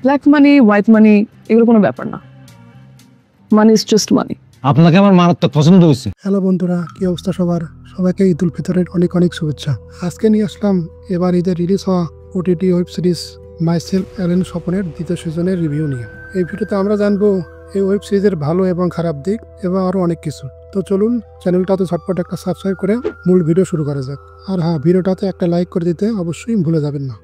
Black money, white মানি এগুলো কোনো ব্যাপার না। মানি ইজ জাস্ট মানি। আপনাকে আমার মারাত্মক পছন্দ হয়েছে। হ্যালো বন্ধুরা, কি অবস্থা সবার? সবাইকে ঈদ উল ফিতরের অনেক অনেক শুভেচ্ছা। আজকে নিয়ে আসলাম এবার ঈদের রিলিজ হওয়া OTT web series myself Allen স্বপনের দ্বিতীয় সিজনের রিভিউ নিয়ে। এই ভিডিওতে আমরা জানবো এই ওয়েব সিরিজের ভালো এবং খারাপ দিক এবং আরও অনেক কিছু। তো চলুন চ্যানেলটাতে ঝটপট একটা সাবস্ক্রাইব করে মূল ভিডিও শুরু করা যাক। আর হ্যাঁ, ভিডিওটাতে একটা লাইক করে দিতে অবশ্যই ভুলে যাবেন না।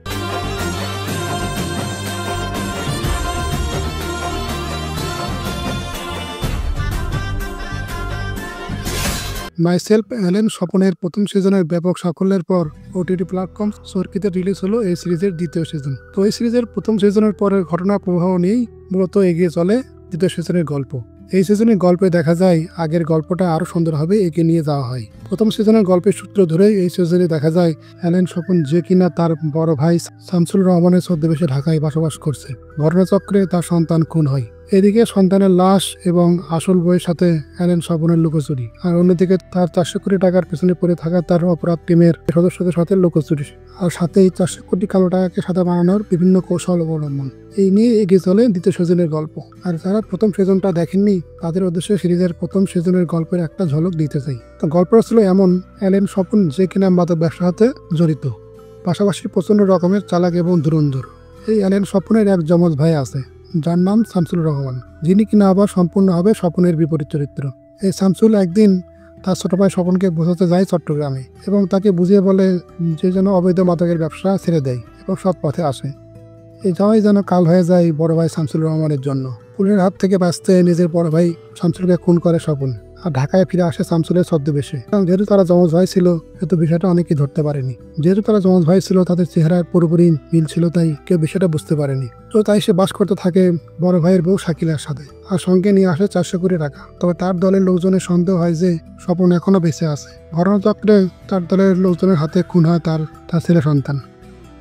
মাইসেলফ অ্যালেন স্বপনের প্রথম সিজনের ব্যাপক সাফল্যের পর ওটিটি প্ল্যাটফর্ম সর্কিতে রিলিজ হলো এই সিরিজের দ্বিতীয় সিজন। তো এই সিরিজের প্রথম সিজনের পরের ঘটনা প্রবাহ নিয়েই মূলত এগিয়ে চলে দ্বিতীয় সিজনের গল্প। এই সিজনের গল্পে দেখা যায় আগের গল্পটা আরও সুন্দরভাবে এগিয়ে নিয়ে যাওয়া হয়। প্রথম সিজনের গল্পের সূত্র ধরে এই সিজনে দেখা যায় অ্যালেন স্বপন যে কিনা তার বড় ভাই শামসুল রহমানের ছদ্মবেশে ঢাকায় বসবাস করছে। ঘটনাচক্রে তার সন্তান খুন হয়। এদিকে সন্তানের লাশ এবং আসল বইয়ের সাথে অ্যালেন স্বপনের লুকোচুরি, আর অন্যদিকে তার 400 কোটি টাকার পেছনে পড়ে থাকা তার অপরাধ টিমের সদস্যদের সাথে লুকোচুরি, আর সাথেই 400 কোটি কালো টাকাকে সাদা বানানোর বিভিন্ন কৌশল অবলম্বন। এই নিয়ে এগিয়ে চলে দ্বিতীয় সিজনের গল্প। আর যারা প্রথম সিজনটা দেখেননি তাদের উদ্দেশ্যে সিরিজের প্রথম সিজনের গল্পের একটা ঝলক দিতে চাই। তো গল্পটা ছিল এমন, অ্যালেন স্বপন যে কিনা মাদক ব্যবসার সাথে জড়িত, পাশাপাশি প্রচন্ড রকমের চালাক এবং ধুরন্ধর। এই অ্যালেন স্বপনের এক যমজ ভাই আছে যার নাম শামসুল রহমান, যিনি কিনা আবার সম্পূর্ণভাবে স্বপনের বিপরীত চরিত্র। এই শামসুল একদিন তার ছোট ভাই স্বপনকে বোঝাতে যায় চট্টগ্রামে এবং তাকে বুঝিয়ে বলে যে যেন অবৈধ মাদকের ব্যবসা ছেড়ে দেয় এবং সৎ পথে আসে। এই যাওয়াই যেন কাল হয়ে যায় বড় ভাই শামসুল রহমানের জন্য। পুলিশের হাত থেকে বাঁচতে নিজের বড় ভাই শামসুলকে খুন করে স্বপন, আর ঢাকায় ফিরে আসে শামসুলের ছদ্মবেশে। যেহেতু তারা যমজ ভাই ছিল সেহেতু বিষয়টা অনেকেই ধরতে পারেনি। যেহেতু তারা যমজ ভাই ছিল তাদের চেহারার পুরোপুরি মিল ছিল, তাই কেউ বিষয়টা বুঝতে পারেনি। তো তাই সে বাস করতে থাকে বড় ভাইয়ের বউ শাকিলার সাথে, আর সঙ্গে নিয়ে আসে 400 কোটি টাকা। তবে তার দলের লোকজনের সন্দেহ হয় যে স্বপন এখনো বেঁচে আছে। ঘটনাচক্রে তার দলের লোকজনের হাতে খুন হয় তার ছেলে সন্তান।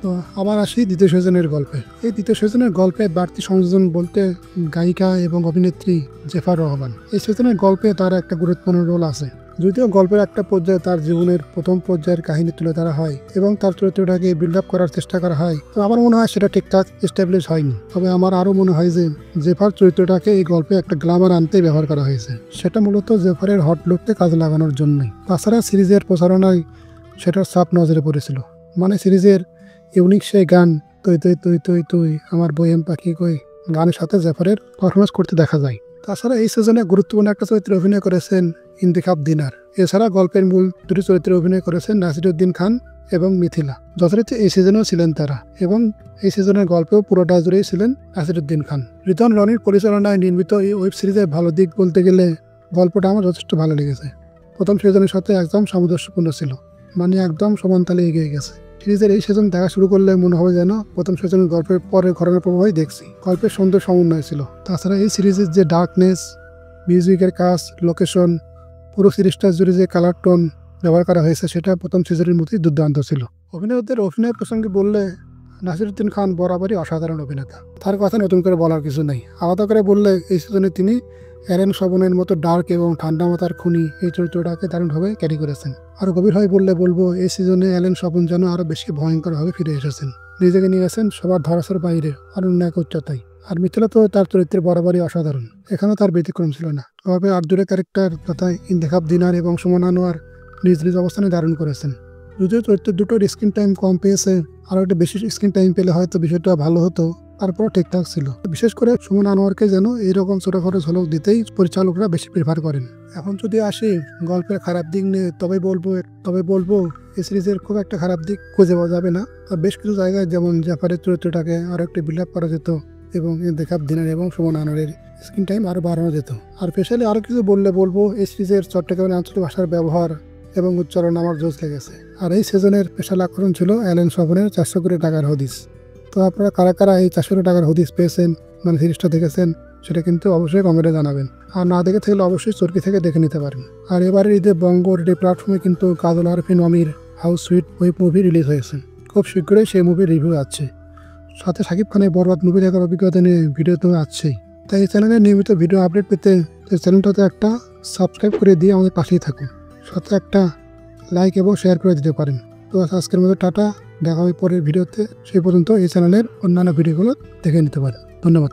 তো আবার আসি দ্বিতীয় সিজনের গল্পে। এই দ্বিতীয় সিজনের গল্পে বাড়তি সংযোজন বলতে গায়িকা এবং অভিনেত্রী জেফার রহমান। এই সিজনের গল্পে তার একটা গুরুত্বপূর্ণ রোল আছে। যদিও গল্পের একটা পর্যায়ে তার জীবনের প্রথম পর্যায়ের কাহিনী তুলে ধরা হয় এবং তার চরিত্রটাকে বিল্ড আপ করার চেষ্টা করা হয়, তো আমার মনে হয় সেটা ঠিকঠাক এস্টাবলিশ হয়নি। তবে আমার আরও মনে হয় যে জেফার চরিত্রটাকে এই গল্পে একটা গ্ল্যামার আনতে ব্যবহার করা হয়েছে। সেটা মূলত জেফারের হট লুককে কাজে লাগানোর জন্যই। তাছাড়া সিরিজের প্রচারণায় সেটার ছাপ নজরে পড়েছিল। মানে সিরিজের ইউনিক সেই গান তুই তুই তুই তুই তুই আমার বইয়েম পাখি কই গানের সাথে জেফারের পারফরমেন্স করতে দেখা যায়। তাছাড়া এই সিজনে গুরুত্বপূর্ণ একটা চরিত্রে অভিনয় করেছেন ইন্তেখাব দিনার। এছাড়া গল্পের মূল দুটি চরিত্রে অভিনয় করেছেন নাসিরুদ্দিন খান এবং মিথিলা। যথারীতি এই সিজনেও ছিলেন তারা, এবং এই সিজনের গল্পেও পুরোটা জুড়েই ছিলেন নাসিরুদ্দিন খান। রিতন রনির পরিচালনায় নির্মিত এই ওয়েব সিরিজের ভালো দিক বলতে গেলে গল্পটা আমার যথেষ্ট ভালো লেগেছে। প্রথম সিজনের সাথে একদম সামঞ্জস্যপূর্ণ ছিল, মানে একদম সমানতালে এগিয়ে গেছে। সিরিজের এই সিজন দেখা শুরু করলে মনে হবে যেন প্রথম সিজনের গল্পের পরে ঘটনার প্রবাহই দেখছি। গল্পের সুন্দর সমন্বয় ছিল। তাছাড়া এই সিরিজের যে ডার্কনেস, মিউজিকের কাজ, লোকেশন, পুরো সিরিজটা জুড়ে যে কালার টোন ব্যবহার করা হয়েছে সেটা প্রথম সিজনের মতোই দুর্দান্ত ছিল। অভিনেতাদের অভিনয় প্রসঙ্গে বললে নাসিরুদ্দিন খান বরাবরই অসাধারণ অভিনেতা। তার কথা নতুন করে বলার কিছু নেই। আলাদা করে বললে এই সিজনে তিনি অ্যালেন স্বপনের মতো ডার্ক এবং ঠান্ডা মাথার খুনি এই চরিত্রটাকে দারুণভাবে ক্যারি করেছেন। আরও গভীরভাবে বললে বলবো এই সিজনে অ্যালেন স্বপন যেন আরও বেশি ভয়ঙ্করভাবে ফিরে এসেছেন। নিজেকে নিয়ে গেছেন সবার ধরাছোঁয়ার বাইরে, অনন্য এক উচ্চতায়। আর মিথিলা তো তার চরিত্রে বরাবরই অসাধারণ, এখানেও তার ব্যতিক্রম ছিল না। তবে আর্জুরে ক্যারেক্টার তথা ইন্তেখাব দিনার এবং সুমন আনোয়ার নিজ নিজ অবস্থানে দারুণ করেছেন। যদিও চরিত্রের দুটোর স্ক্রিন টাইম কম পেয়েছে, আরও একটা বেশি স্ক্রিন টাইম পেলে হয়তো বিষয়টা ভালো হতো, তারপর ঠিকঠাক ছিল। বিশেষ করে সুমন আনোয়ারকে যেন এইরকম ছোটখাটো ঝলক দিতেই পরিচালকরা বেশি প্রেফার করেন। এখন যদি আসি গল্পের খারাপ দিক নিয়ে, তবে বলবো এই সিরিজের খুব একটা খারাপ দিক খুঁজে পাওয়া যাবে না। বেশ কিছু জায়গায় যেমন জাফারের চরিত্রটাকে আরও একটু বিল্ড আপ করা যেত এবং ইন্তেখাব দিনার এবং সুমন আনোয়ারের স্ক্রিন টাইম আরও বাড়ানো যেত। আর স্পেশালি আরও কিছু বলবো এই সিরিজের চট্টগ্রামের আঞ্চলিক ভাষার ব্যবহার এবং উচ্চারণ আমার জোশ লেগেছে। আর এই সিজনের স্পেশাল আকর্ষণ ছিল অ্যালেন স্বপনের 400 কোটি টাকার হদিস। তো আপনারা কারা কারা এই 400 কোটি টাকার হদিস পেয়েছেন, মানে সিরিজটা দেখেছেন, সেটা কিন্তু অবশ্যই কমেন্টে জানাবেন। আর না দেখে থাকলে অবশ্যই চরকি থেকে দেখে নিতে পারেন। আর এবারের ঈদে বঙ্গ ওটিটি প্ল্যাটফর্মে কিন্তু কাজল আরফিন অমির house sweet web movie release হয়েছে। খুব শীঘ্রই সেই মুভির রিভিউ আছে, সাথে শাকিব খানের বরবাদ মুভি দেখার অভিজ্ঞতা নিয়ে ভিডিও তো আছেই। তাই এই চ্যানেলে নিয়মিত ভিডিও আপডেট পেতে চ্যানেলটাতে একটা সাবস্ক্রাইব করে দিয়ে আমাদের পাশেই থাকুন, সাথে একটা লাইক এবং শেয়ার করে দিতে পারেন। তো তো আজকের মতো টাটা, দেখা হবে পরের ভিডিওতে। সেই পর্যন্ত এই চ্যানেলের অন্যান্য ভিডিওগুলো দেখে নিতে পারেন। ধন্যবাদ।